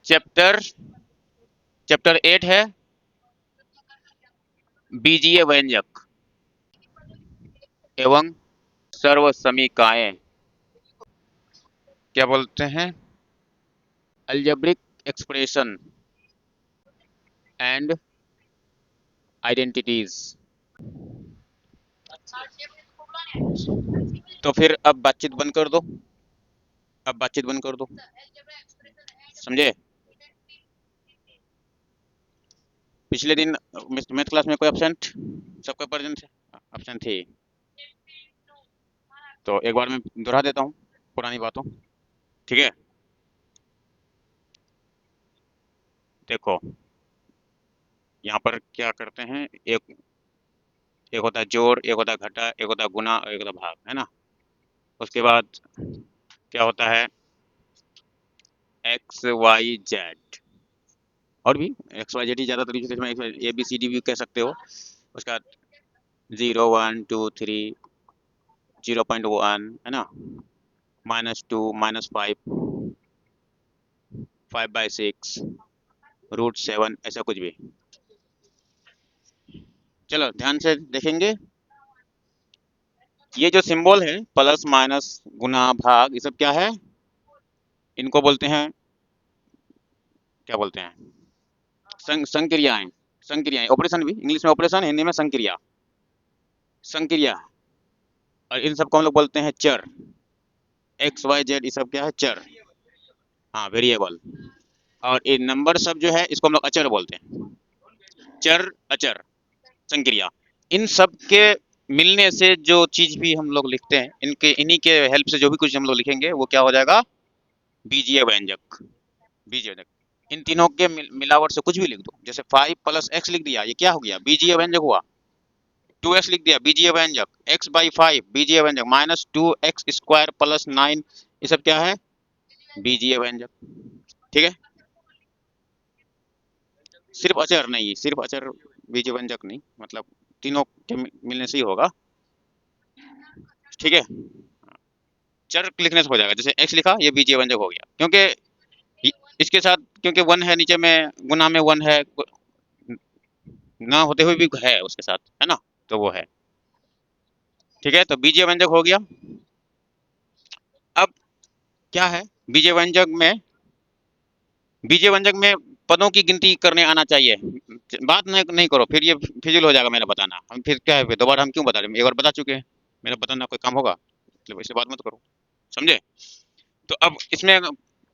Chapter chapter 8 है बीजीय व्यंजक एवं सर्वसमीकाएं। क्या बोलते हैं? Algebraic expression and identities. तो फिर अब बातचीत बंद कर दो। अब बातचीत बंद कर दो, समझे? पिछले दिन मैथ क्लास में कोई एब्सेंट? सबका प्रेजेंट एब्सेंट थे। तो एक बार मैं दोहरा देता हूँ पुरानी बातों। ठीक है, देखो यहाँ पर क्या करते हैं। एक एक होता है जोड़, एक होता है घटा, एक होता है गुना और एक होता है भाग, है ना। उसके बाद क्या होता है? एक्स वाई जेड, और भी एक्स वाई जेड ही ज़्यादा तरीके से इसमें ए बी सी डी भी कह सकते हो। उसका 0 1 2 3, 0.1, है ना, -2, -5, 5/6, √7, ऐसा कुछ भी। चलो ध्यान से देखेंगे। ये जो सिंबल है प्लस माइनस गुना भाग, ये सब क्या है? इनको बोलते हैं, क्या बोलते हैं? संक्रियाएं। संक्रियाएं, ऑपरेशन भी इंग्लिश में ऑपरेशन, हिंदी में संक्रिया। संक्रिया। और इन सबको हम लोग बोलते हैं चर। एक्स वाई जेड ये सब क्या है? चर। हाँ, वेरिएबल। और ये नंबर सब जो है इसको हम लोग अचर बोलते हैं। चर, अचर, संक्रिया। इन सब के मिलने से जो चीज भी हम लोग लिखते हैं, इनके इन्हीं के हेल्प से जो भी कुछ हम लोग लिखेंगे वो क्या हो जाएगा? बीजीय व्यंजक। बीजीय व्यंजक। इन तीनों के मिलावट से कुछ भी लिख दो। जैसे 5 + x लिख दिया, ये क्या हो गया? बीजीय व्यंजक हुआ। 2x लिख दिया, बीजीय व्यंजक। x/5 बीजीय व्यंजक। -2x² + 9, ये सब क्या है? बीजीय व्यंजक। ठीक है, सिर्फ अचर नहीं, सिर्फ अचर बीजीय व्यंजक नहीं, मतलब तीनों के मिलने से ही होगा। ठीक है, चर लिखने से हो जाएगा। जैसे x लिखा, ये बीजीय व्यंजक हो गया, क्योंकि इसके साथ, क्योंकि 1 है नीचे में, गुना में 1 है, ना होते हुए भी है उसके साथ, है ना, तो वो है। ठीक है, तो बीजीय व्यंजक हो गया। अब क्या है बीजीय व्यंजक में? बीजीय व्यंजक में पदों की गिनती करने आना चाहिए। बात नहीं करो, फिर ये फिजिल हो जाएगा मेरा बताना। हम फिर क्या है, फिर दोबारा हम क्यों बता रहे हैं? एक बार बता चुके हैं, मेरा बताना कोई काम होगा? मतलब इससे बात मत करो, समझे? तो अब इसमें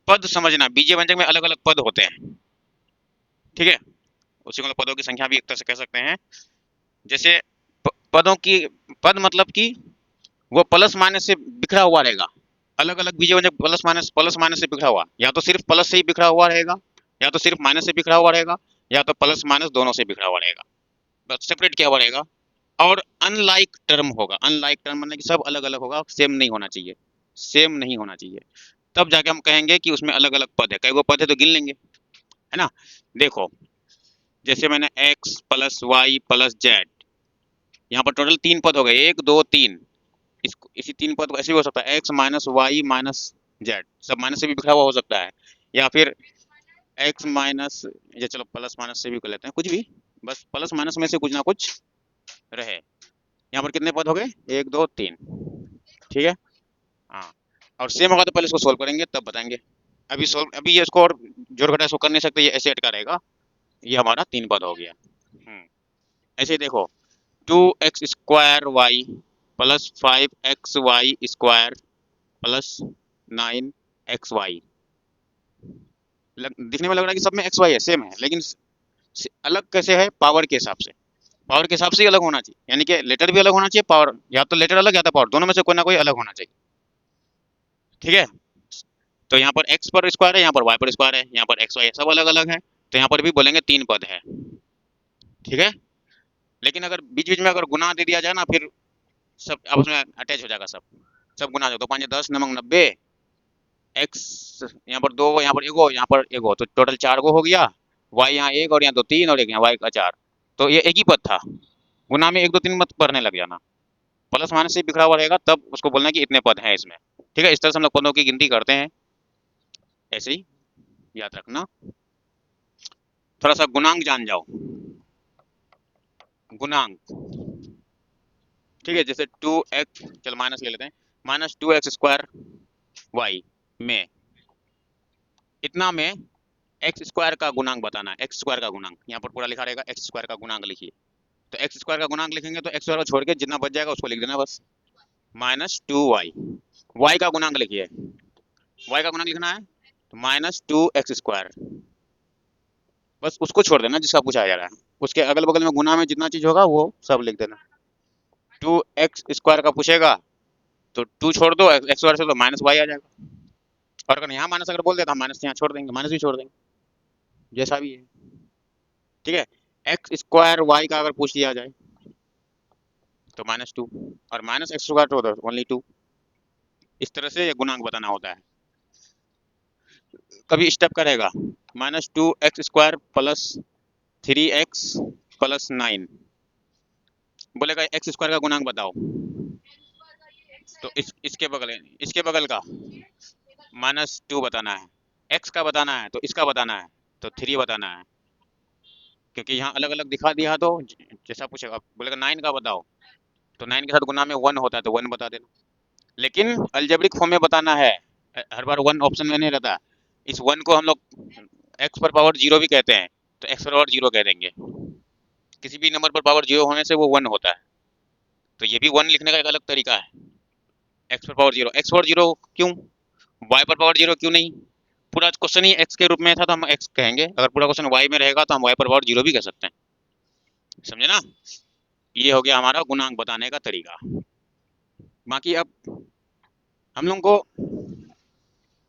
पद समझना, बीजीय व्यंजक में अलग अलग पद होते हैं। ठीक है, उसी को पदों की संख्या भी एक तरह से कह सकते हैं। जैसे पदों की, पद मतलब कि वो प्लस माइनस से बिखरा हुआ रहेगा। अलग अलग बीजीय व्यंजक प्लस माइनस से बिखरा हुआ, या तो सिर्फ प्लस से ही बिखरा हुआ रहेगा, या तो सिर्फ माइनस से बिखरा हुआ रहेगा, या तो प्लस माइनस दोनों से बिखरा हुआ रहेगा, बस सेपरेट किया हुआ रहेगा। और अनलाइक टर्म होगा। अनलाइक टर्म मतलब कि सब अलग अलग होगा, सेम नहीं होना चाहिए। सेम नहीं होना चाहिए, तब जाके हम कहेंगे कि उसमें अलग अलग पद है। कई वो पद है तो गिन लेंगे, है ना। देखो, जैसे मैंने x + y + z, यहाँ पर टोटल 3 पद हो गए, 1 2 3। इसी 3 पद को ऐसे भी हो सकता है, x - y - z, सब माइनस से भी बिखरा हुआ हो सकता है, या फिर x माइनस, या चलो प्लस माइनस से भी कर लेते हैं, कुछ भी, बस प्लस माइनस में से कुछ ना कुछ रहे। यहाँ पर कितने पद हो गए? 1 2 3। ठीक है, हाँ। और सेम होगा तो पहले इसको सोल्व करेंगे, तब बताएंगे। अभी ये इसको और जोड़ घटा इसको कर नहीं सकते, ये ऐसे अटका रहेगा। ये हमारा 3 पद हो गया। ऐसे ही देखो, 2x² y + 5xy² + 9xy। दिखने में लग रहा है कि सब में एक्स वाई है, सेम है, लेकिन अलग कैसे है? पावर के हिसाब से। पावर के हिसाब से ही अलग होना चाहिए, यानी कि लेटर भी अलग होना चाहिए, पावर, या तो लेटर अलग या तो पावर, दोनों में से कोई ना कोई अलग होना चाहिए। ठीक है, तो यहाँ पर एक्स पर स्क्वायर है, यहाँ पर वाई पर स्क्वायर है, यहाँ पर एक्स वाई है, सब अलग अलग है, तो यहाँ पर भी बोलेंगे 3 पद है। ठीक है, लेकिन अगर बीच बीच में अगर गुना दे दिया जाए ना, फिर सब आपस में अटैच हो जाएगा, सब सब गुना हो, तो 5 10 9 90, एक्स यहाँ पर 2, यहाँ पर एगो, यहाँ पर एगो, तो टोटल 4 गो हो गया। वाई यहाँ 1, और यहाँ 2 3, और एक यहाँ वाई का 4। तो ये एक ही पद था। गुना में 1 2 3 मत पढ़ने लग जाना, प्लस माइनस से बिखरा हुआ रहेगा, तब उसको बोलना है कि इतने पद हैं इसमें। ठीक है, इस तरह से हम लोग पदों की गिनती करते हैं, ऐसे ही। याद रखना। थोड़ा सा गुणांक जान जाओ। गुणांक, ठीक है, जैसे 2x, चल माइनस ले लेते हैं, -2x² y में, इतना में एक्स स्क्वायर का गुणांक बताना है। एक्स स्क्वायर का गुणांक यहाँ पर पूरा लिखा रहेगा, एक्स स्क्वायर का गुणांक लिखिए। तो एक्स स्क्वायर का गुणांक लिखेंगे तो एक्स स्क्वायर को छोड़ के जितना बच जाएगा उसको लिख देना बस, -2y। y का गुणांक लिखिए, y का गुणांक लिखना है तो -2x², बस उसको छोड़ देना जिसका पूछा जा रहा है। उसके अगल बगल में गुना में जितना चीज होगा वो सब लिख देना। 2x² का पूछेगा तो 2 छोड़ दो, एक्स स्क्वायर से तो -y आ जाएगा। और अगर यहाँ माइनस अगर बोल देता, माइनस यहाँ छोड़ देंगे, माइनस भी छोड़ देंगे, जैसा भी है, ठीक है। x² y का अगर पूछ लिया जाए तो -2, और -x² तो ओनली 2। इस तरह से ये गुणांक बताना होता है। कभी स्टेप करेगा, -2x² + 3x + 9, बोलेगा एक्स स्क्वायर का गुणांक बताओ, तो इसके बगल का -2 बताना है, एक्स का बताना है तो इसका बताना है, तो 3 बताना है, क्योंकि यहाँ अलग अलग दिखा दिया तो जैसा पूछेगा। बोलेगा 9 का बताओ, तो 9 के साथ गुना में 1 होता है तो 1 बता देना। लेकिन अलजेब्रिक फॉर्म में बताना है, हर बार 1 ऑप्शन में नहीं रहता। इस 1 को हम लोग x पर पावर 0 भी कहते हैं, तो x पर पावर 0 कह देंगे। किसी भी नंबर पर पावर 0 होने से वो 1 होता है, तो ये भी 1 लिखने का एक अलग तरीका है। x पर पावर 0, x पर 0 क्यों, y पर पावर 0 क्यों नहीं? पूरा क्वेश्चन ही x के रूप में था तो हम x कहेंगे, अगर पूरा क्वेश्चन y में रहेगा तो हम y पर पावर 0 भी कह सकते हैं, समझे ना? ये हो गया हमारा गुणांक बताने का तरीका। बाकी अब हम लोगों को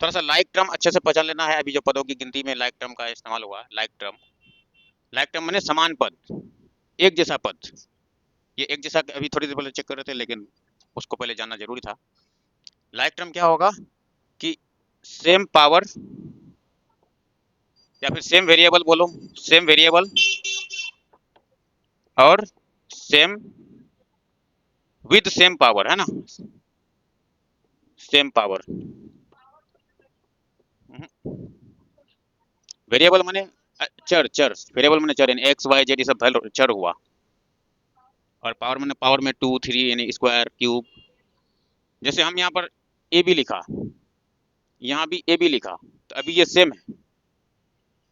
थोड़ा सा लाइक टर्म अच्छे से पहचान लेना है। अभी जो पदों की गिनती में लाइक टर्म का इस्तेमाल हुआ, लाइक टर्म माने समान पद, एक जैसा पद। ये एक जैसा अभी थोड़ी देर पहले चेक कर रहे थे, लेकिन उसको पहले जानना जरूरी था। लाइक टर्म क्या होगा कि सेम पावर या फिर सेम वेरिएबल, बोलो सेम वेरिएबल और सेम विद सेम पावर, है ना? सेम पावर, वेरिएबल माने चर, वेरिएबल माने चर, यानी एक्स वाई जेड ये सब चर हुआ, और पावर माने पावर में 2 3 यानी स्क्वायर क्यूब। जैसे हम यहाँ पर ए बी लिखा, यहाँ भी ए बी लिखा, तो अभी ये सेम है,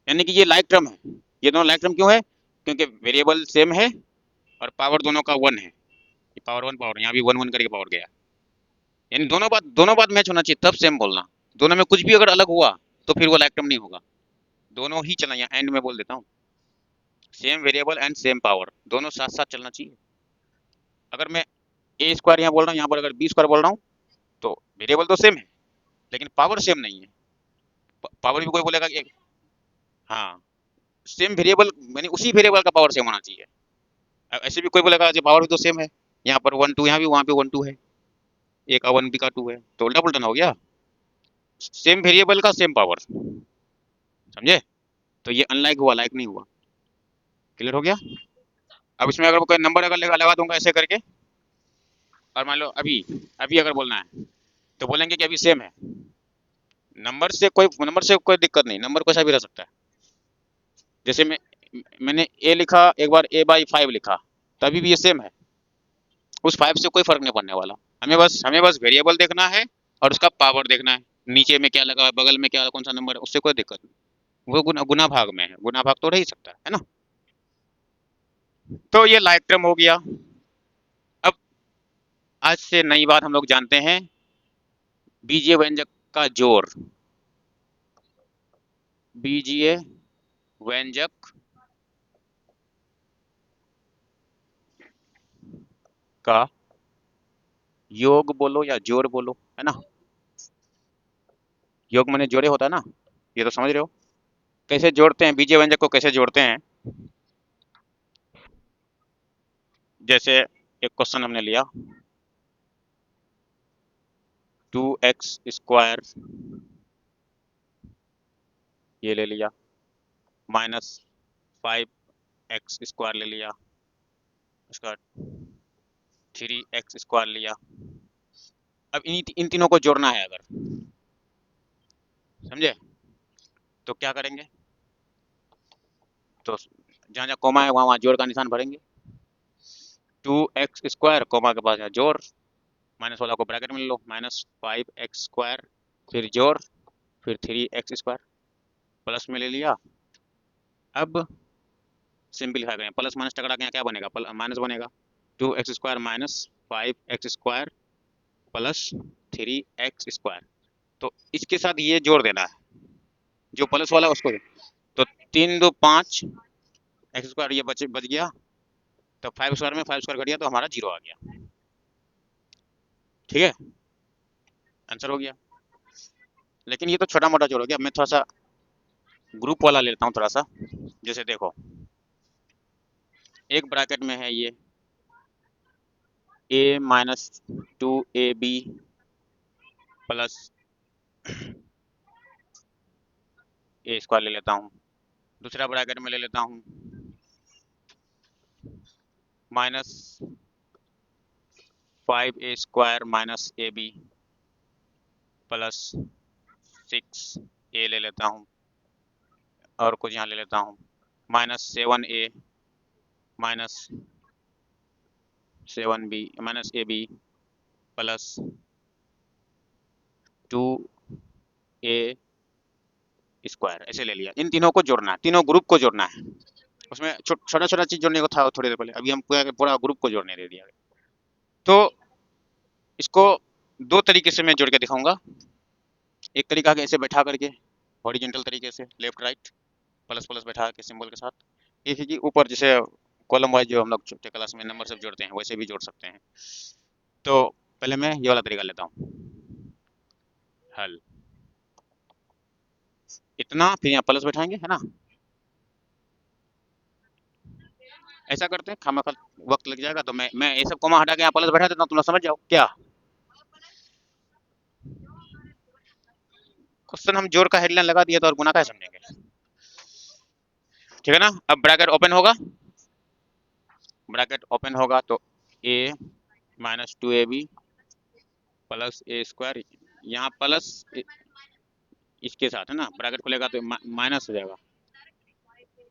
यानी कि ये लाइक टर्म है। ये दोनों लाइक टर्म क्यों है? क्योंकि वेरिएबल सेम है और पावर दोनों का 1 है। पावर 1 पावर, यहाँ भी 1 1 करके पावर गया, यानी दोनों बात मैच होना चाहिए तब सेम बोलना। दोनों में कुछ भी अगर अलग हुआ तो फिर वो लाइक टर्म नहीं होगा। दोनों ही चलना, यहाँ एंड में बोल देता हूँ, same variable and same power, दोनों साथ साथ चलना चाहिए। अगर मैं a² यहाँ बोल रहा हूँ, यहाँ पर अगर b² बोल रहा हूँ, तो वेरिएबल तो सेम है लेकिन पावर सेम नहीं है। पावर भी कोई बोलेगा कि हाँ, सेम वेरिएबल यानी उसी वेरिएबल का पावर सेम होना चाहिए। ऐसे भी कोई बोलेगा कि पावर भी तो सेम है, यहाँ पर 1 2, यहाँ भी, वहाँ पे 1 2 है, ए का 1 बी का 2 है, तो उल्टा पुल्टा ना हो गया। सेम वेरिएबल का सेम पावर, समझे? तो ये अनलाइक हुआ, लाइक नहीं हुआ। क्लियर हो गया? अब इसमें अगर कोई नंबर अगर लगा दूंगा ऐसे करके, और मान लो अभी अभी अगर बोलना है तो बोलेंगे कि अभी सेम है। नंबर से कोई दिक्कत नहीं, नंबर कोई सा भी रह सकता है। जैसे मैंने ए लिखा, एक बार a/5 लिखा, तो अभी भी ये सेम है, उस 5 से कोई फर्क नहीं पड़ने वाला। हमें बस वेरिएबल देखना है और उसका पावर देखना है, नीचे में क्या लगा, बगल में क्या, कौन सा नंबर है, उससे कोई दिक्कत नहीं। वो गुना भाग में है, गुना भाग तो रह ही सकता है ना? तो ये लाइक टर्म हो गया। अब आज से नई बात हम लोग जानते हैं, बीजीय व्यंजक का जोड़। बीजीय व्यंजक का योग बोलो या जोड़ बोलो, है ना? योग माने जोड़े होता है ना, ये तो समझ रहे हो। कैसे जोड़ते हैं, बीजीय व्यंजक को कैसे जोड़ते हैं? जैसे एक क्वेश्चन हमने लिया, 2x² ये ले लिया, -5x² ले लिया, उसका 3x² लिया। अब इन तीनों को जोड़ना है अगर, समझे? तो क्या करेंगे, तो जहाँ जहाँ कोमा है वहाँ वहाँ जोड़ का निशान भरेंगे। 2x² कोमा के पास है जोड़, माइनस वाला को ब्रैकेट में ले लो, -5x² फिर जोड़, फिर 3x² प्लस में ले लिया। अब सिंपलीफाई करें, प्लस माइनस टकरा के यहाँ क्या बनेगा, माइनस बनेगा। 2x² -5x² plus 3x²। तो इसके साथ ये जोड़ देना है, जो प्लस वाला उसको तो 3 2 5 x² ये बच गया। तो 5² में 5² घट गया तो हमारा 0 आ गया। ठीक है, आंसर हो गया। लेकिन ये तो छोटा मोटा जोड़ हो गया, मैं थोड़ा सा ग्रुप वाला लेता हूँ थोड़ा सा। जैसे देखो, एक ब्रैकेट में है ये a-2ab प्लस a² ले लेता हूँ। दूसरा ब्रैकेट में ले लेता हूँ -5a² -ab प्लस 6a ले लेता हूँ। और कुछ यहाँ ले लेता हूँ -7a -7b -ab plus 2a²। ऐसे ले लिया। इन तीनों को जोड़ना है, तीनों ग्रुप को जोड़ना है। उसमें छोटा छोटा चीज जोड़ने को था थोड़ी देर पहले, अभी हम पूरा पूरा ग्रुप को जोड़ने दे दिया। तो इसको दो तरीके से मैं जोड़ के दिखाऊंगा। एक तरीका है ऐसे बैठा करके हॉरिजॉन्टल तरीके से, लेफ्ट राइट प्लस प्लस बैठा के सिंबल के साथ। एक है कि ऊपर जैसे कॉलम वाइज जो हम लोग छोटे क्लास में नंबर सब जोड़ते हैं वैसे भी जोड़ सकते हैं। तो पहले मैं ये वाला तरीका लेता हूँ, हल इतना, फिर यहाँ प्लस बैठाएंगे, है ना। ऐसा करते हैं, खामा खा वक्त लग जाएगा। तो मैं ये सब कोमा हटा के यहाँ प्लस बैठा देता हूँ, तुम लोग समझ जाओ क्या क्वेश्चन। हम जोड़ का हेडलाइन लगा दिया तो और गुना का समझेंगे। ठीक है ना। अब ब्रैकेट ओपन होगा, ब्रैकेट ओपन होगा तो a -2ab प्लस a², यहाँ प्लस इसके साथ है ना, ब्रैकेट खुलेगा तो माइनस हो जाएगा।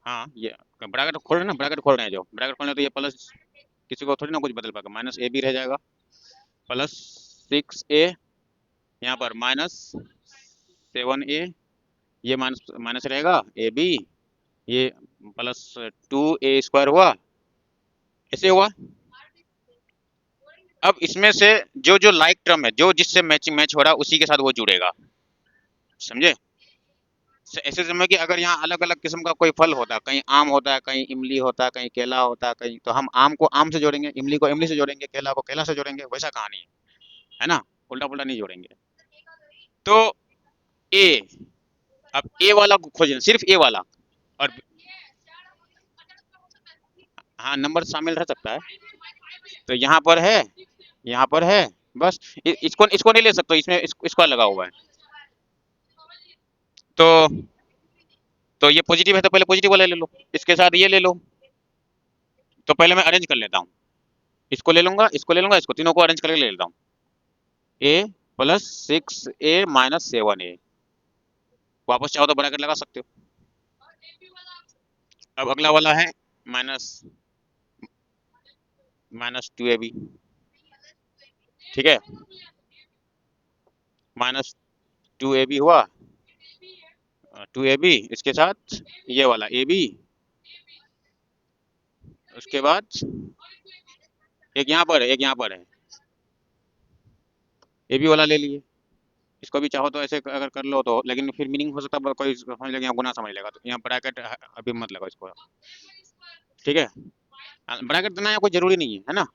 हाँ, ये ब्रैकेट खोल रहे हैं ना, ब्रैकेट खोल रहे हैं, जो ब्रैकेट खोल रहे हैं तो ये प्लस किसी को थोड़ी ना कुछ बदल पाएगा, -ab रह जाएगा प्लस 6a, यहाँ पर -7a, ये माइनस माइनस रहेगा ab, ये प्लस 2a² हुआ। ऐसे हुआ। अब इसमें से जो जो लाइक टर्म है, जो जिससे मैच हो रहा है उसी के साथ वो जुड़ेगा, समझे। ऐसे समय कि अगर यहाँ अलग अलग किस्म का कोई फल होता है, कहीं आम होता है, कहीं इमली होता है, कहीं केला होता है, कहीं, तो हम आम को आम से जोड़ेंगे, इमली को इमली से जोड़ेंगे, केला को केला से जोड़ेंगे, वैसा कहानी है ना, उल्टा पुल्टा नहीं जोड़ेंगे। तो ए, अब ए वाला को खोजना, सिर्फ ए वाला। और हाँ, नंबर शामिल रह सकता है। तो यहाँ पर है, यहाँ पर है, बस इसको इसको नहीं ले सकते, इसमें इसको लगा हुआ है। तो ये पॉजिटिव है तो पहले पॉजिटिव वाला ले लो, इसके साथ ये ले लो। तो पहले मैं अरेंज कर लेता हूँ, इसको ले लूंगा, इसको ले लूंगा, इसको तीनों को अरेंज करके ले लेता हूँ। a प्लस 6a -7a, वापस चाहो तो ब्रैकेट लगा सकते हो। अब अगला वाला है -2ab, ठीक है, -2ab हुआ, 2ab इसके साथ ये वाला ab, उसके बाद एक यहाँ पर है, एक यहाँ पर है, ab वाला ले लिए। इसको भी चाहो तो ऐसे अगर कर लो तो, लेकिन फिर मीनिंग हो सकता है कोई समझ लेगा, यहाँ गुना समझ लेगा, तो यहाँ ब्रैकेट अभी मत लगाओ इसको, ठीक है। ब्रैकेट देना यहाँ कोई जरूरी नहीं है ना।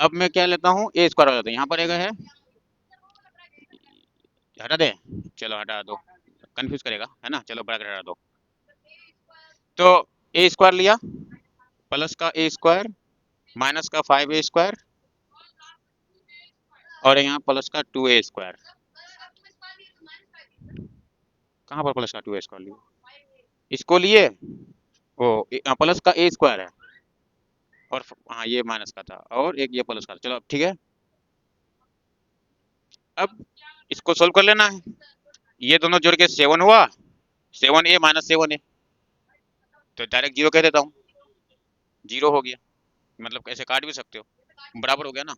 अब मैं क्या लेता हूँ, a² वाला लेता हूँ, यहाँ पर एक है, हटा दे, चलो हटा दो, कंफ्यूज करेगा, है ना, चलो ब्रैकेट हटा दो। तो a² लिया, प्लस का a² माइनस का 5a² और यहाँ प्लस का 2a²। कहाँ पर प्लस का 2a² लिया, इसको लिए, ओ प्लस का a² है, और हाँ ये माइनस का था, और एक ये प्लस का था, चलो ठीक है। अब इसको सोल्व कर लेना है, ये दोनों जोड़ के 7 हुआ, 7a माइनस 7a, तो डायरेक्ट जीरो कह देता हूँ, जीरो हो गया, मतलब ऐसे काट भी सकते हो, बराबर हो गया ना।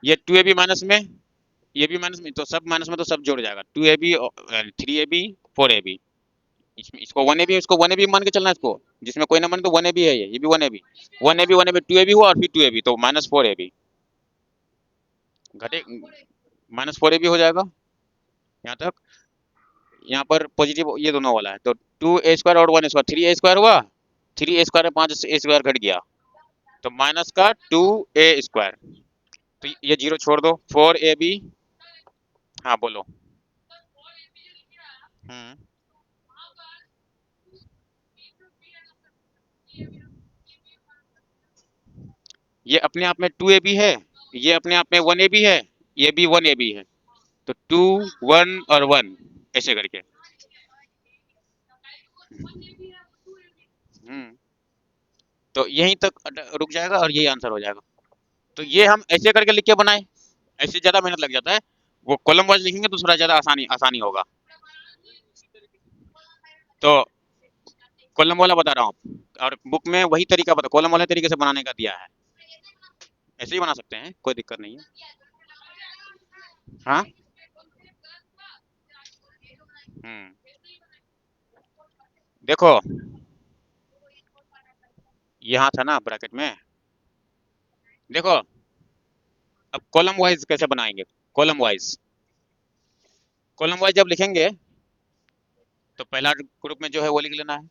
ये 2ab माइनस में, ये भी माइनस में, तो सब माइनस में तो सब जोड़ जाएगा, 2ab 3ab 4ab, इसमें इसको 1ab है, इसको 1ab मान के चलना है इसको, जिसमें कोई ना माने तो 1ab है, ये भी 1ab, 1ab 2ab हुआ और फिर 2ab, तो माइनस 4ab घटे, माइनस 4ab हो जाएगा यहाँ तक। यहाँ पर पॉजिटिव ये दोनों वाला है, तो 2a² और 1a², 3a² हुआ, 3a² में 5a² घट गया, तो माइनस का 2a², तो ये जीरो छोड़ दो, 4ab, हाँ बोलो। हम्म, ये अपने आप में 2ab है, ये अपने आप में 1ab है, ये भी 1ab है, तो 2 1 और 1 ऐसे करके। हम्म, तो यहीं तक रुक जाएगा और यही आंसर हो जाएगा। तो ये हम ऐसे करके लिख के बनाए, ऐसे ज्यादा मेहनत लग जाता है, वो कॉलम वाइज लिखेंगे तो थोड़ा ज्यादा आसानी आसानी होगा। तो कॉलम वाला बता रहा हूँ, और बुक में वही तरीका बता, कॉलम वाले तरीके से बनाने का दिया है, ऐसे ही बना सकते हैं, कोई दिक्कत नहीं है। हाँ। हम्म, देखो यहाँ था ना ब्रैकेट में, देखो अब कॉलम वाइज कैसे बनाएंगे, कॉलम वाइज, कॉलम वाइज जब लिखेंगे तो पहला ग्रुप में जो है वो लिख लेना है,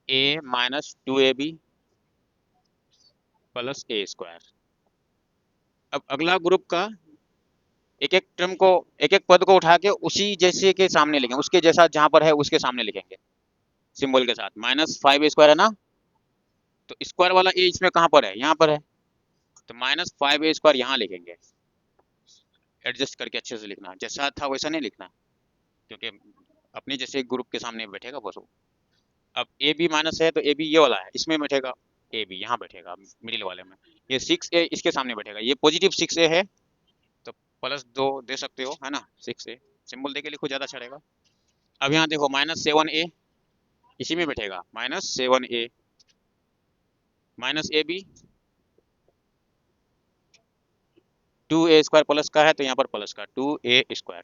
a minus 2ab plus a²। अब अगला ग्रुप का एक एक टर्म को, एक एक पद को उठा के उसी जैसे के सामने लिखेंगे, उसके जैसा जहां पर है उसके सामने लिखेंगे, सिंबल के साथ, -5a² है ना, तो स्क्वायर वाला a इसमें कहाँ पर है, यहाँ पर है, तो -5a² यहाँ लिखेंगे, एडजस्ट करके अच्छे से लिखना, जैसा था वैसा नहीं लिखना, क्योंकि अपने जैसे ग्रुप के सामने बैठेगा बस वो। अब ए बी माइनस है तो ए बी ये वाला है, इसमें बैठेगा, ए बी यहाँ बैठेगा मिडिल वाले में, ये 6a इसके सामने बैठेगा, ये पॉजिटिव 6a है, तो +2 दे सकते हो, है ना, 6a सिंबल दे के लिखो, ज़्यादा अच्छा रहेगा। अब यहाँ देखो -7a इसी में बैठेगा, -7a -ab 2a² प्लस का है, तो यहाँ पर प्लस का 2a²,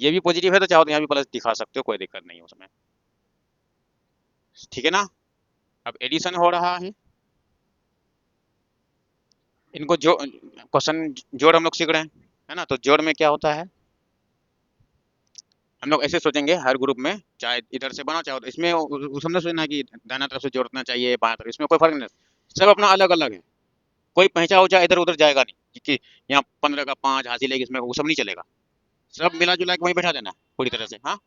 ये भी पॉजिटिव है तो चाहो तो यहाँ भी प्लस दिखा सकते हो, कोई दिक्कत नहीं है उसमें, ठीक है ना। अब एडिशन हो रहा है, इनको जो क्वेश्चन जोड़ हम लोग सीख रहे हैं, है ना, तो जोड़ में क्या होता है, हम लोग ऐसे सोचेंगे हर ग्रुप में, चाहे इधर से बनाओ चाहे इसमें हमने सोचना है कि दाहिना तरफ से जोड़ना चाहिए बाएं तरफ, इसमें कोई फर्क नहीं, सब अपना अलग अलग है, कोई पहचा उचा इधर उधर जाएगा नहीं कि यहाँ 15 का 5 हासिल है इसमें, वो सब नहीं चलेगा, सब मिला जुला के वहीं बैठा देना पूरी तरह से। हाँ,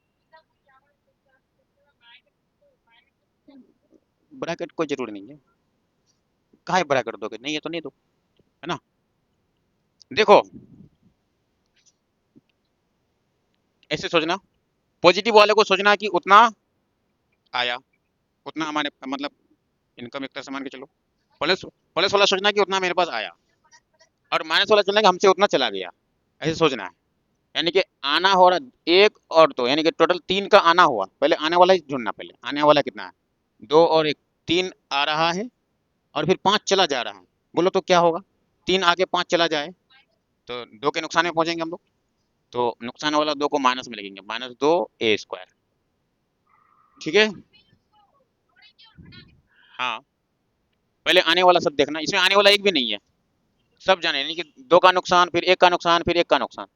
ब्रैकेट कोई जरूरी नहीं है, काहे ब्रैकेट दोगे, नहीं है तो नहीं दो, है ना। देखो ऐसे सोचना, पॉजिटिव वाले को सोचना कि उतना आया, उतना हमारे मतलब इनकम एक तरह से मान के चलो, प्लस प्लस वाला सोचना कि उतना मेरे पास आया, और माइनस वाला सोचना कि हमसे उतना चला गया, ऐसे सोचना है, यानी कि आना हो रहा एक और दो, यानी कि टोटल 3 का आना हुआ, पहले आने वाला ही ढूंढना, पहले आने वाला कितना है, 2 और 1, 3 आ रहा है और फिर 5 चला जा रहा है, बोलो तो क्या होगा, 3 आगे 5 चला जाए तो 2 के नुकसान में पहुंचेंगे हम लोग, तो नुकसान वाला 2 को माइनस में लगेंगे, -2a², ठीक है। हाँ, पहले आने वाला सब देखना, इसमें आने वाला एक भी नहीं है, सब जाने, यानी कि 2 का नुकसान, फिर 1 का नुकसान, फिर 1 का नुकसान,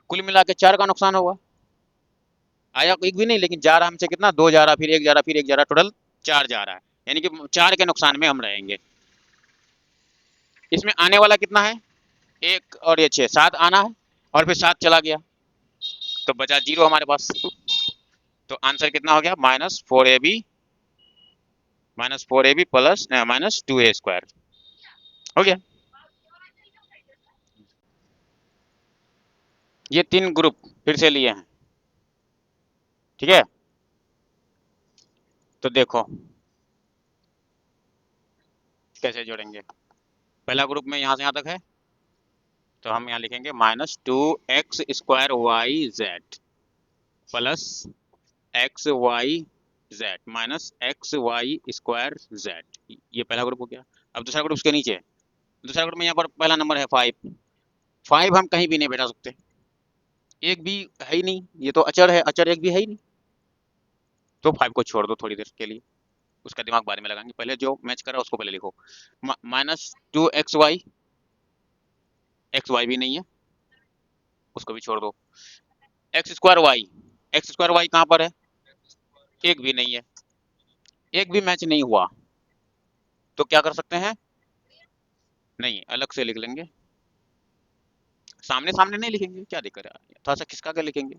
कुल मिला के 4 का नुकसान होगा, आया एक भी नहीं, लेकिन जा रहा हमसे कितना, 2 जा रहा, फिर 1 जा रहा, फिर 1 जा रहा, टोटल 4 जा रहा है, यानी कि 4 के नुकसान में हम रहेंगे। इसमें आने वाला कितना है, 1 और ये 6, 7 आना है और फिर 7 चला गया, तो बचा 0 हमारे पास, तो आंसर कितना हो गया, -4ab प्लस -2a² हो गया। ये 3 ग्रुप फिर से लिए हैं, ठीक है, तो देखो कैसे जोड़ेंगे, पहला ग्रुप में यहाँ से यहाँ तक है, तो हम यहाँ लिखेंगे -2x² y z, plus x y z minus x y square z. ये पहला ग्रुप हो गया। अब दूसरा ग्रुप उसके नीचे है। दूसरा ग्रुप में यहाँ पर पहला नंबर है 5। 5 हम कहीं भी नहीं बैठा सकते, एक भी है ही नहीं, ये तो अचर है, अचर एक भी है ही नहीं। तो 5 को छोड़ दो थोड़ी देर के लिए, उसका दिमाग बाद में लगाएंगे, पहले जो मैच कर रहा है उसको पहले लिखो। माइनस 2xy, एक्स वाई भी नहीं है, उसको भी छोड़ दो। X square y, x square y कहाँ पर है, एक भी नहीं है, एक भी मैच नहीं हुआ। तो क्या कर सकते हैं, नहीं अलग से लिख लेंगे, सामने सामने नहीं लिखेंगे, क्या दिक्कत है, थोड़ा सा खिसका कर लिखेंगे।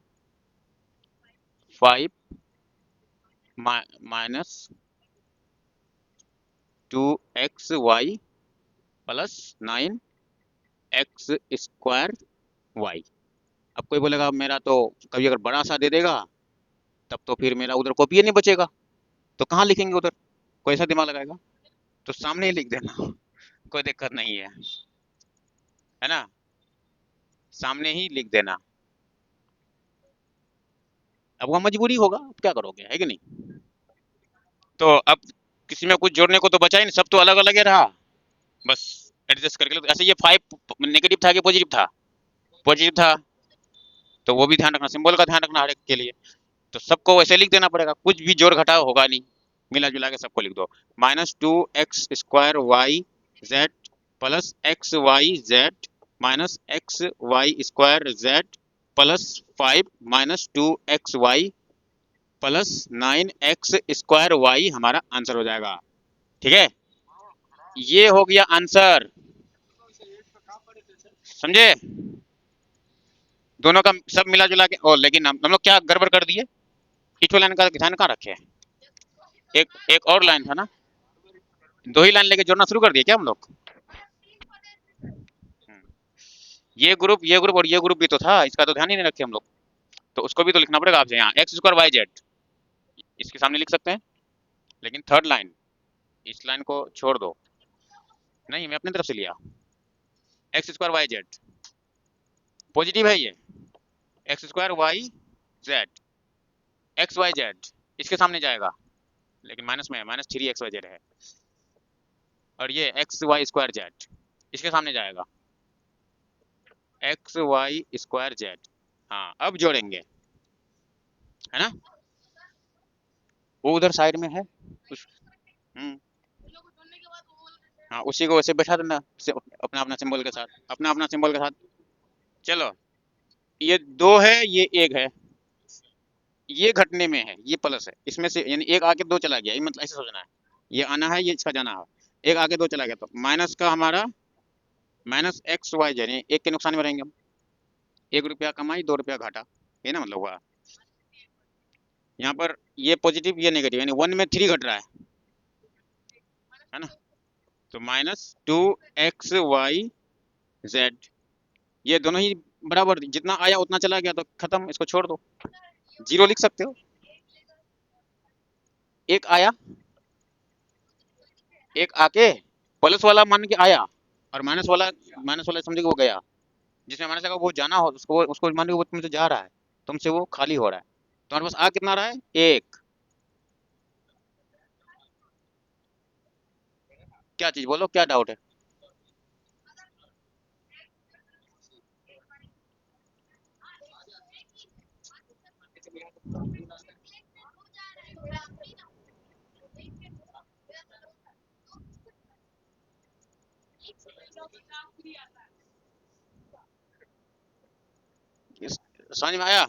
5 minus 2xy plus 9x square Y. अब कोई बोलेगा मेरा तो कभी अगर बड़ा सा दे देगा तब तो फिर मेरा उधर कॉपी नहीं बचेगा, तो कहाँ लिखेंगे उधर, कोई ऐसा दिमाग लगाएगा, तो सामने ही लिख देना। कोई दिक्कत नहीं है ना, सामने ही लिख देना। अब वह मजबूरी होगा, अब क्या करोगे, है कि नहीं। तो अब किसी में कुछ जोड़ने को तो बचा ही नहीं, सब तो अलग अलग ही रहा, बस एडजस्ट करके लो। ऐसे ये 5 नेगेटिव था कि पॉजिटिव था, पॉजिटिव था, तो वो भी ध्यान रखना, सिंबल का ध्यान रखना हर एक के लिए। तो सबको वैसे लिख देना पड़ेगा, कुछ भी जोड़ घटाव होगा नहीं, मिला जुला के सबको लिख दो। Minus 2x square y z plus x y z minus x y square z plus 5 minus 2xy plus 9x square y हमारा आंसर हो जाएगा। ठीक है, ये हो गया आंसर, समझे, दोनों का सब मिला जुला के। और लेकिन हम लोग क्या गड़बड़ कर दिए, इक्वल लाइन का ध्यान कहाँ रखे, एक एक और लाइन था ना, दो ही लाइन लेके जोड़ना शुरू कर दिया क्या हम लोग। ये ग्रुप और ये ग्रुप भी तो था, इसका तो ध्यान ही नहीं रखे हम लोग, तो उसको भी तो लिखना पड़ेगा आपसे। यहाँ एक्स स्क्वायर वाई जेड इसके सामने लिख सकते हैं, लेकिन थर्ड लाइन, इस लाइन को छोड़ दो, नहीं मैं अपनी तरफ से लिया, x square y z positive है ये, x square y z x y z इसके सामने जाएगा, लेकिन माइनस में है, माइनस 3xy z है, और ये एक्स वाई स्क्वायर जेड इसके सामने जाएगा, एक्स वाई स्क्वायर जेड। हाँ अब जोड़ेंगे, है ना, वो उधर साइड में है उस, हम्म, हाँ उसी को वैसे बैठा देना अपना अपना सिंबल के साथ, अपना अपना सिंबल के साथ। चलो, ये दो है, ये एक है, ये घटने में है, ये प्लस है, इसमें से यानी एक आके दो चला गया, ये मतलब ऐसे सोचना है, ये आना है, ये इसका जाना है, एक आगे दो चला गया, तो माइनस का हमारा माइनस एक्स वाई जेड, एक के नुकसान में रहेंगे हम, 1 रुपया कमाई 2 रुपया घाटा, ये ना मतलब हुआ। यहाँ पर ये पॉजिटिव ये नेगेटिव, यानी 1 में 3 घट रहा है ना, तो माइनस 2xy जेड, ये दोनों ही बराबर, जितना आया उतना चला गया, तो खत्म, इसको छोड़ दो, जीरो लिख सकते हो। एक आया, एक आके प्लस वाला मान के आया, और माइनस वाला समझे कि वो गया, जिसमें माइनस लगा वो जाना हो, उसको उसको मान लो वो तुमसे जा रहा है, तुमसे वो खाली हो रहा है, तुम्हारे पास आ कितना रहा है, एक। क्या चीज बोलो, क्या डाउट है। समझ में आया,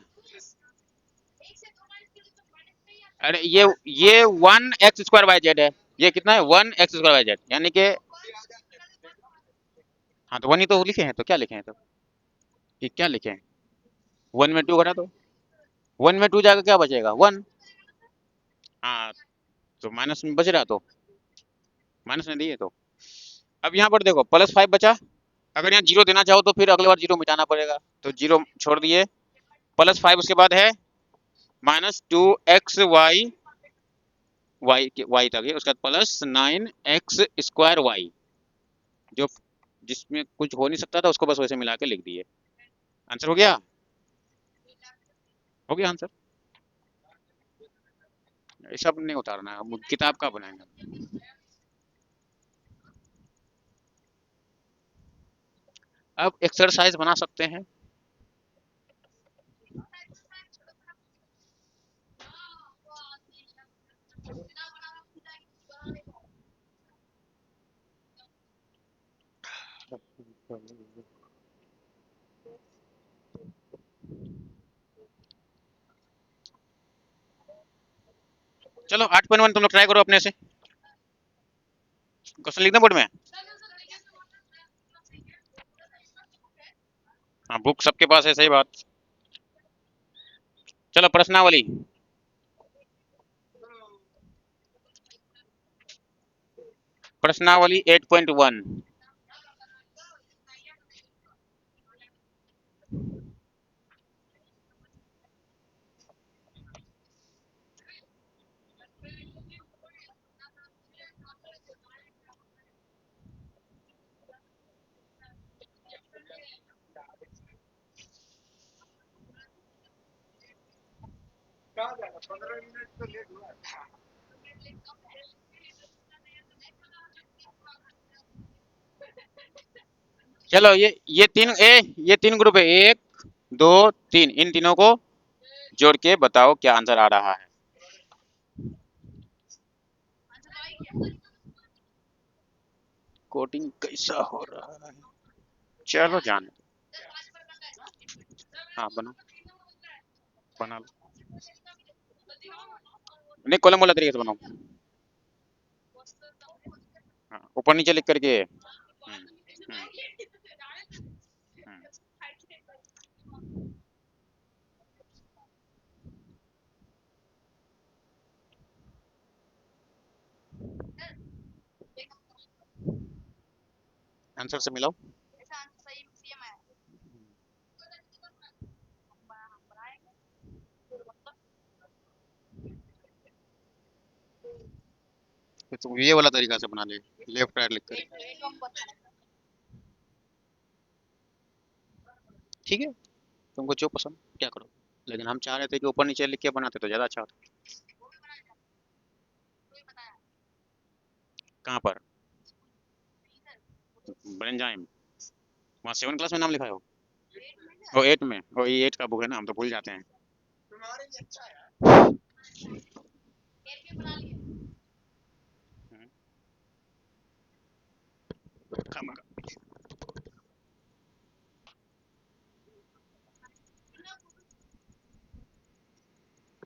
अरे ये 1x स्क्वायर वाई जेड है, ये कितना है 1x स्क्वायर वाई जेड, यानी कि हाँ तो 1 ही तो लिखे हैं, तो क्या लिखे हैं, तो ये क्या लिखे हैं, 1 में 2 घटा दो, 1 में 2 जाकर क्या बचेगा 1, हाँ तो माइनस में बच रहा, तो माइनस में दिए, तो अब यहाँ पर देखो +5 बचा, अगर यहाँ जीरो देना चाहो तो फिर अगले बार जीरो मिटाना पड़ेगा, तो जीरो छोड़ दिए, +5 उसके बाद है माइनस 2xy वाई तक है, उसके बाद प्लस 9x स्क्वायर वाई, जो जिसमें कुछ हो नहीं सकता था उसको बस वैसे मिला के लिख दिए, आंसर हो गया, हो गया आंसर। ये सब नहीं उतारना है, अब किताब का बनाएंगे। अब एक्सरसाइज बना सकते हैं। चलो 8.1 तुम लोग ट्राई करो अपने से, क्वेश्चन लिखना बोर्ड में। हाँ बुक सबके पास है, सही बात। चलो प्रश्नावली। प्रश्नावली 8.1। चलो ये तीन ग्रुप है, 1 2 3, इन तीनों को जोड़ के बताओ क्या आंसर आ रहा है। कोडिंग कैसा हो रहा है, चलो जाने। हाँ बना, बना लो। नहीं कॉलम वाला तरीके से बनाओ। हाँ ऊपर नीचे लिख करके। हम्म, हम्म। आंसर से मिलाओ। तो ये वाला तरीका से बना ले, लेफ्ट राइट लिख कर। ठीक है, तुमको जो पसंद क्या करो, लेकिन हम चाह रहे थे कि ऊपर नीचे लिख के बनाते तो ज्यादा अच्छा होता। कहाँ पर? ब्रेंजाइम? वहाँ 7 क्लास में नाम लिखा है वो? ओ 8 में, ओ ये 8 का बुक है ना, हम तो भूल जाते हैं। खामखा।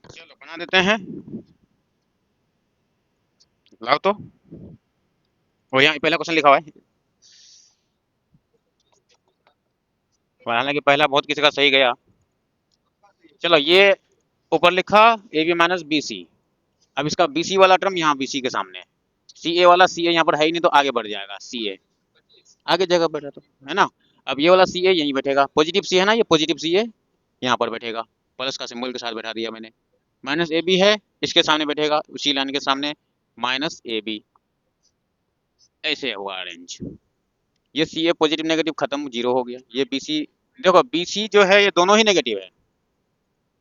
चलो बना देते हैं, लाओ तो। वो यहाँ पहला क्वेश्चन लिखा हुआ है, हालांकि पहला बहुत किसी का सही गया। चलो ये ऊपर लिखा a b minus b c, अब इसका बी सी वाला टर्म यहाँ बी सी के सामने है, सी ए वाला सी ए यहाँ पर है ही नहीं, तो आगे बढ़ जाएगा सी ए, आगे जगह बैठा तो है ना। अब ये वाला सी ए यहीं बैठेगा, पॉजिटिव सी है ना, ये पॉजिटिव सी ए यहाँ पर बैठेगा, प्लस का सिंबल के साथ बैठा दिया मैंने। माइनस ए बी है, इसके सामने बैठेगा, उसी लाइन के सामने माइनस ए बी, ऐसे हुआ अरेंज। ये सी ए पॉजिटिव नेगेटिव खत्म, जीरो हो गया। ये बी सी, देखो बी सी जो है ये दोनों ही नेगेटिव है,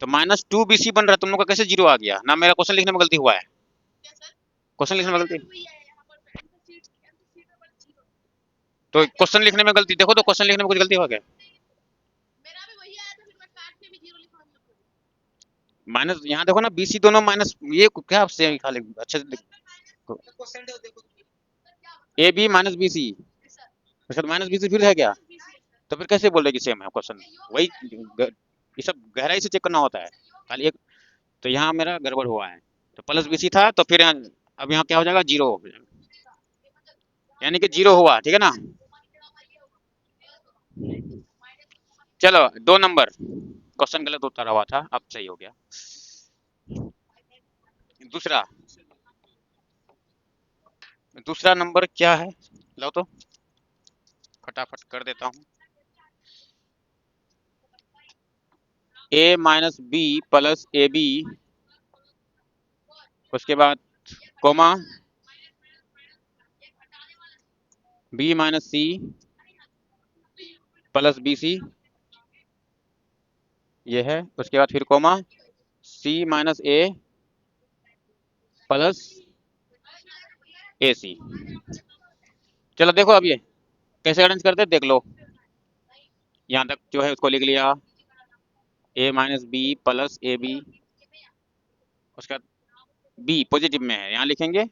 तो -2 बी सी बन रहा है, तुम लोग का कैसे जीरो आ गया ना? मेरा क्वेश्चन लिखने में गलती हुआ है, क्वेश्चन लिखने में गलती, तो क्वेश्चन लिखने में गलती, देखो तो क्वेश्चन लिखने में कुछ गलती हो गया। माइनस यहाँ देखो ना, बी सी दोनों माइनस, ये क्या आपसे लिखा अच्छे से a b minus b c, अच्छा माइनस बी सी फिर है क्या? तो फिर कैसे बोल रहे कि सेम है क्वेश्चन? वही ये सब गहराई से चेक करना होता है, खाली एक, तो यहाँ मेरा गड़बड़ हुआ है, तो प्लस बी सी था, तो फिर यहाँ, अब यहाँ क्या हो जाएगा, जीरो हो जाएगा, यानी कि जीरो हुआ, ठीक है ना। चलो 2 नंबर, क्वेश्चन गलत उतारा हुआ था, अब सही हो गया। दूसरा, दूसरा नंबर क्या है, लो तो फटाफट कर देता हूँ। A minus B plus A B, उसके बाद comma B minus C plus B C, ये है, उसके बाद फिर comma C minus A plus A C. चलो देखो अब ये कैसे अरेंज करते हैं देख लो। यहाँ तक जो है उसको लिख लिया, A minus B plus A B. उसका बी पॉजिटिव में है, यहाँ लिखेंगे।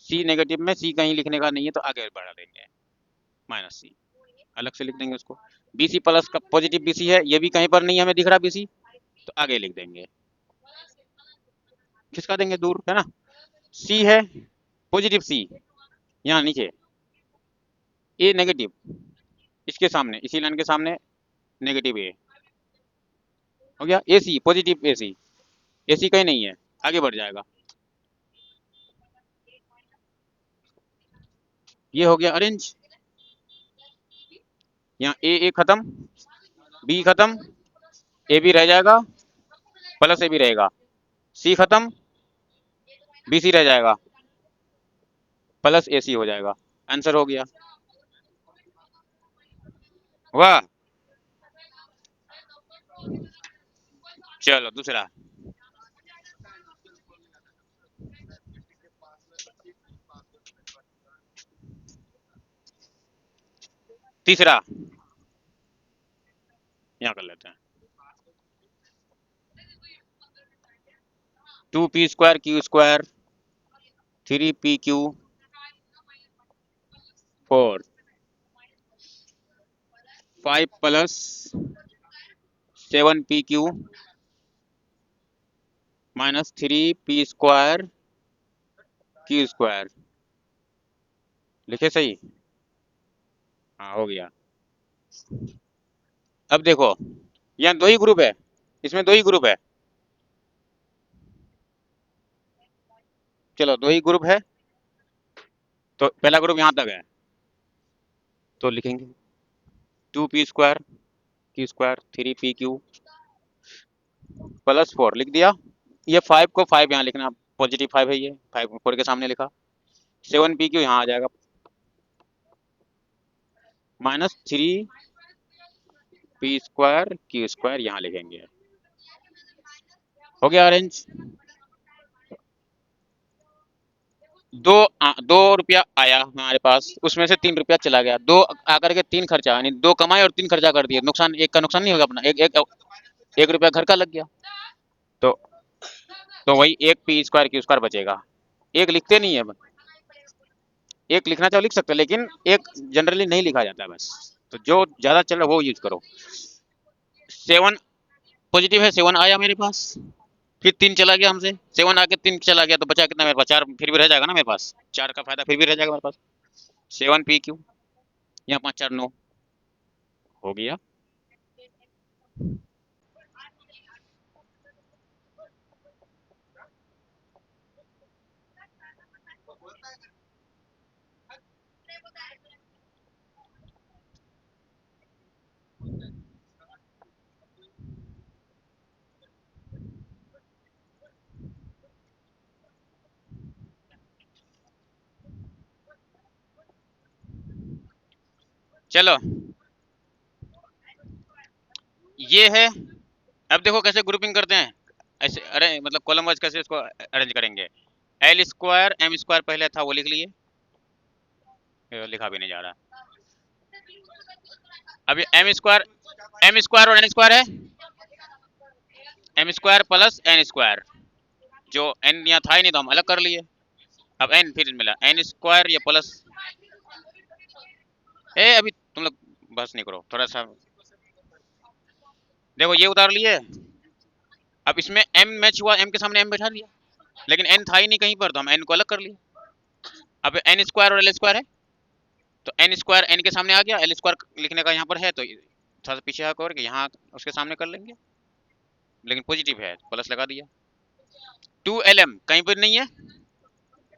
सी नेगेटिव में, सी कहीं लिखने का नहीं है तो आगे बढ़ा देंगे, माइनस सी अलग से लिख देंगे उसको। बी सी प्लस का पॉजिटिव बी सी है, ये भी कहीं पर नहीं हमें दिख रहा बी सी, तो आगे लिख देंगे, खिसका देंगे दूर, है ना। सी है पॉजिटिव सी, यहाँ नीचे। ए नेगेटिव, इसके सामने, इसी लाइन के सामने नेगेटिव ए। हो गया ए सी पॉजिटिव ए सी। ए सी कहीं नहीं है, आगे बढ़ जाएगा। ये हो गया अरेंज। यहाँ ए खत्म, बी खत्म, ए भी रह जाएगा, प्लस ए भी रहेगा। सी खत्म, बी सी रह जाएगा, प्लस ए सी हो जाएगा। आंसर हो गया। वाह। चलो दूसरा। तीसरा यहाँ कर लेते हैं। 2p² q² 3pq 4 5 plus 7pq minus 3p² लिखे सही। हाँ हो गया। अब देखो यहाँ दो ही ग्रुप है, इसमें दो ही ग्रुप है। चलो दो ही ग्रुप है, तो पहला ग्रुप यहाँ तक है, तो लिखेंगे 2p² q² 3pq प्लस 4 लिख दिया। ये 5 को 5 यहाँ लिखना, पॉजिटिव 5 है, ये 5 4 के सामने लिखा। 7pq यहाँ आ जाएगा, माइनस 3p² q² यहाँ लिखेंगे। हो गया अरेंज। दो रुपया आया हमारे पास, उसमें से 3 रुपया चला गया। दो आकर के 3 खर्चा, यानी 2 कमाए और 3 खर्चा कर दिए। नुकसान, एक का नुकसान नहीं होगा अपना, एक रुपया घर का लग गया। तो वही 1p² q² बचेगा। एक लिखते नहीं है, एक लिखना चाहो लिख सकते हो, लेकिन एक जनरली नहीं लिखा जाता है बस। तो जो ज्यादा चल रहा है वो यूज करो। 7 पॉजिटिव है, 7 आया मेरे पास, फिर 3 चला गया हमसे। 7 आके 3 चला गया, तो बचा कितना मेरे पास? 4 फिर भी रह जाएगा ना मेरे पास, 4 का फायदा फिर भी रह जाएगा मेरे पास। 7pq, यहाँ 5 4 9 हो गया। चलो ये है। अब देखो कैसे ग्रुपिंग करते हैं, ऐसे अरे मतलब कॉलम वाइज कैसे इसको अरेंज करेंगे। L² M² पहले था, वो लिख लिए, ये लिखा भी नहीं जा रहा। अब ये M² और N² है, M² प्लस N², जो N यहाँ था ही नहीं तो हम अलग कर लिए। अब N फिर मिला, N² ये प्लस, अभी तुम लोग बस नहीं करो थोड़ा सा। देखो ये उतार लिए। अब इसमें M मैच हुआ, M के सामने M बैठा दिया, लेकिन N था ही नहीं कहीं पर, तो हम N को अलग कर लिए। अब N² और L² है, तो N² N के सामने आ गया, L² लिखने का यहाँ पर है, तो थोड़ा सा पीछे होकर के यहाँ उसके सामने कर लेंगे, लेकिन पॉजिटिव है प्लस लगा दिया। 2LM कहीं पर नहीं है,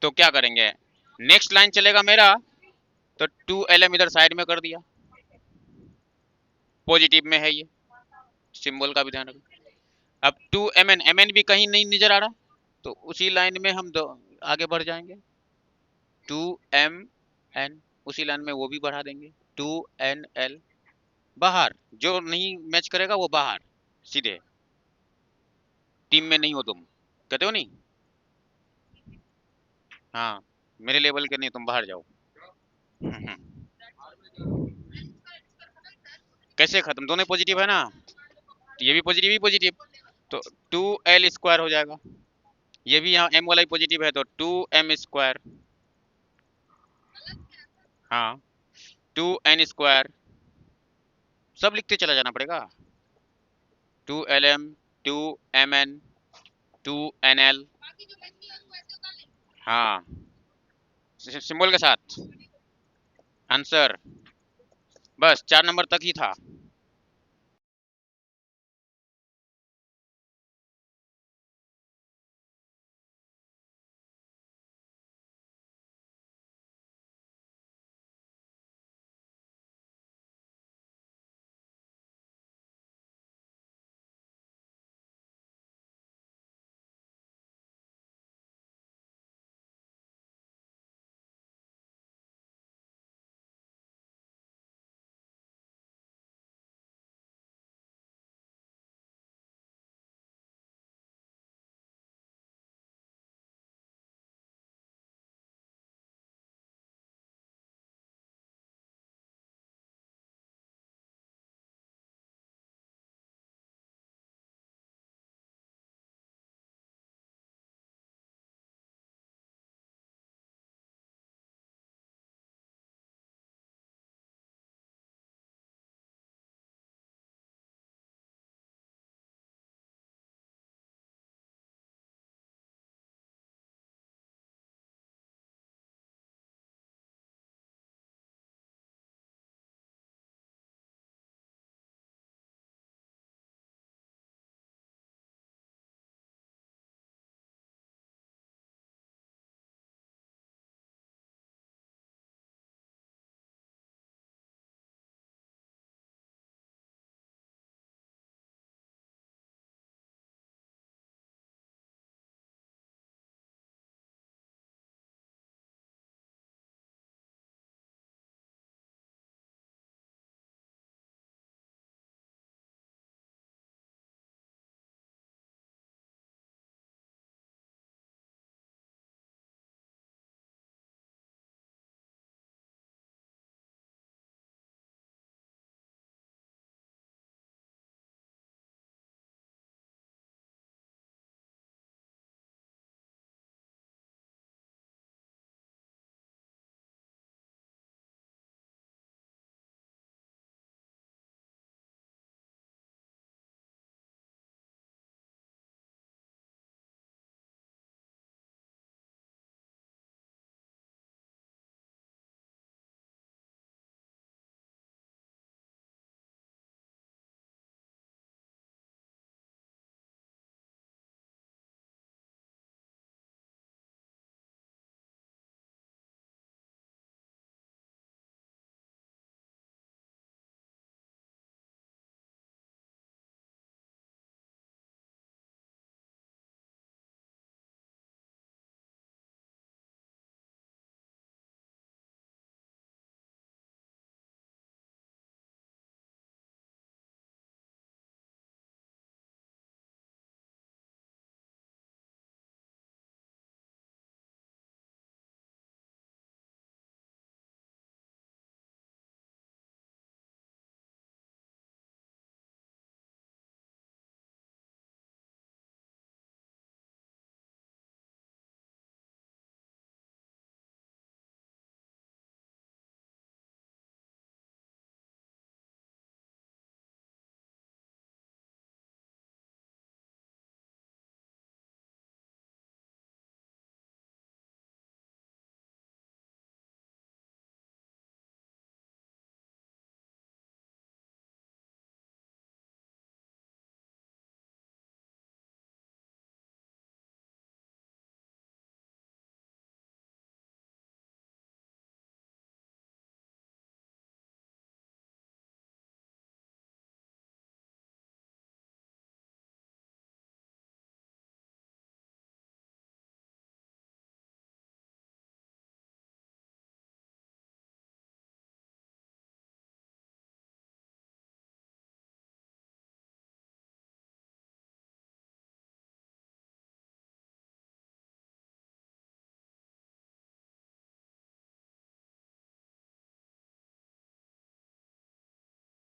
तो क्या करेंगे, नेक्स्ट लाइन चलेगा मेरा, तो 2LM इधर साइड में कर दिया, पॉजिटिव में है ये, सिंबल का भी ध्यान रखो। अब 2MN भी कहीं नहीं नजर आ रहा, तो उसी लाइन में हम दो आगे बढ़ जाएंगे। 2MN उसी लाइन में वो भी बढ़ा देंगे। 2NL बाहर, जो नहीं मैच करेगा वो बाहर, सीधे टीम में नहीं हो तुम, कहते हो नहीं। हाँ, मेरे लेवल के नहीं, तुम बाहर जाओ। कैसे खत्म, दोनों पॉजिटिव है ना, तो ये भी पॉजिटिव ही पॉजिटिव, तो 2l² हो जाएगा। ये भी यहाँ m वाला ही पॉजिटिव है तो 2m²। हाँ, 2n², सब लिखते चला जाना पड़ेगा। 2lm, 2mn, 2nl। हाँ, सिंबल के साथ आंसर। बस 4 नंबर तक ही था।